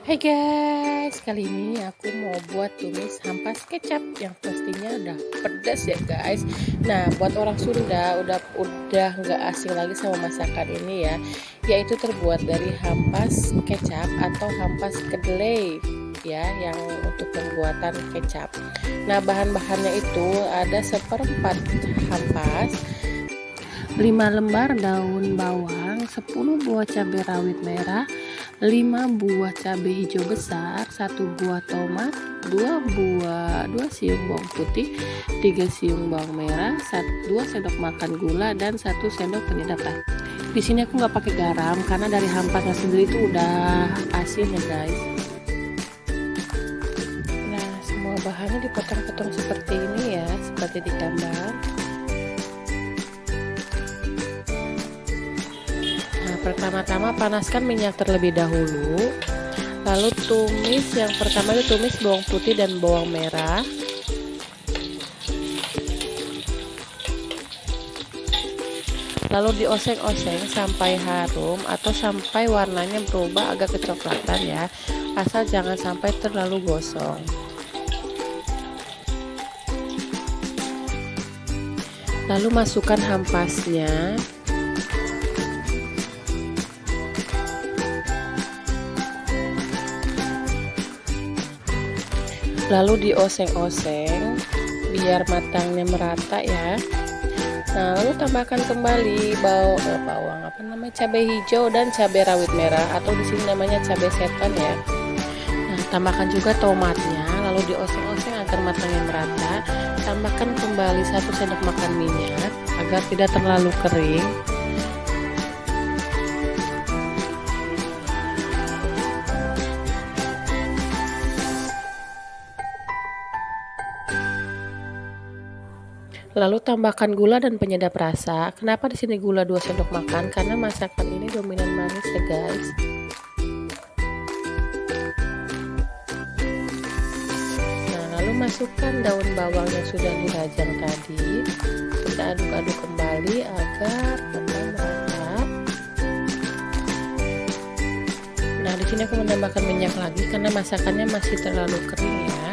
Hai guys, kali ini aku mau buat tumis hampas kecap yang pastinya udah pedas ya guys. Nah, buat orang Sunda udah nggak asing lagi sama masakan ini ya, yaitu terbuat dari hampas kecap atau hampas kedelai ya, yang untuk pembuatan kecap. Nah, bahan-bahannya itu ada seperempat hampas, 5 lembar daun bawang, 10 buah cabai rawit merah, 5 buah cabai hijau besar, 1 buah tomat, 2 siung bawang putih, 3 siung bawang merah, 2 sendok makan gula, dan 1 sendok penyedap rasa. Di sini aku nggak pakai garam karena dari hampasnya sendiri itu udah asin ya guys. Nah, semua bahannya dipotong-potong seperti ini ya, seperti di gambar. Pertama-tama panaskan minyak terlebih dahulu, lalu tumis. Yang pertama itu tumis bawang putih dan bawang merah, lalu dioseng-oseng sampai harum atau sampai warnanya berubah agak kecoklatan ya, asal jangan sampai terlalu gosong. Lalu masukkan hampasnya, lalu dioseng-oseng biar matangnya merata ya. Nah, lalu tambahkan kembali cabai hijau dan cabai rawit merah, atau di sini namanya cabai setan ya. Nah, tambahkan juga tomatnya, lalu dioseng-oseng agar matangnya merata. Tambahkan kembali 1 sendok makan minyak agar tidak terlalu kering. Lalu tambahkan gula dan penyedap rasa. Kenapa di sini gula 2 sendok makan? Karena masakan ini dominan manis ya guys. Nah, lalu masukkan daun bawang yang sudah dirajang tadi. Kita aduk-aduk kembali agar merata. Nah, di sini aku menambahkan minyak lagi karena masakannya masih terlalu kering ya.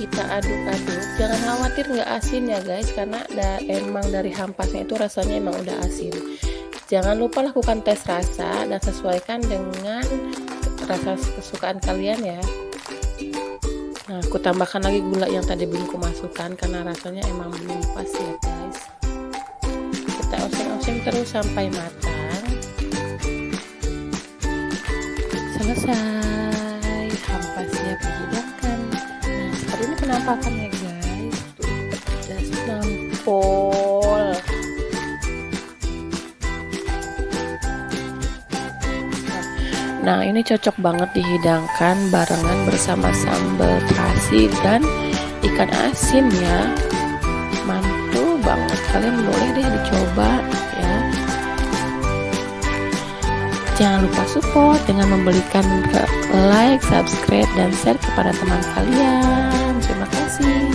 Kita aduk-aduk, jangan khawatir nggak asin ya guys, karena emang dari hampasnya itu rasanya emang udah asin. Jangan lupa lakukan tes rasa dan sesuaikan dengan rasa kesukaan kalian ya. Nah, aku tambahkan lagi gula yang tadi belum aku masukkan karena rasanya emang belum pas ya guys. Kita oseng-oseng terus sampai matang. Selesai, hampasnya dihidangkan. Ini penampakannya guys, tuh pedas nampol. Nah, ini cocok banget dihidangkan barengan bersama sambal terasi dan ikan asin ya, mantul banget. Kalian boleh deh dicoba ya. Jangan lupa support dengan memberikan like, subscribe, dan share kepada teman kalian. Terima kasih.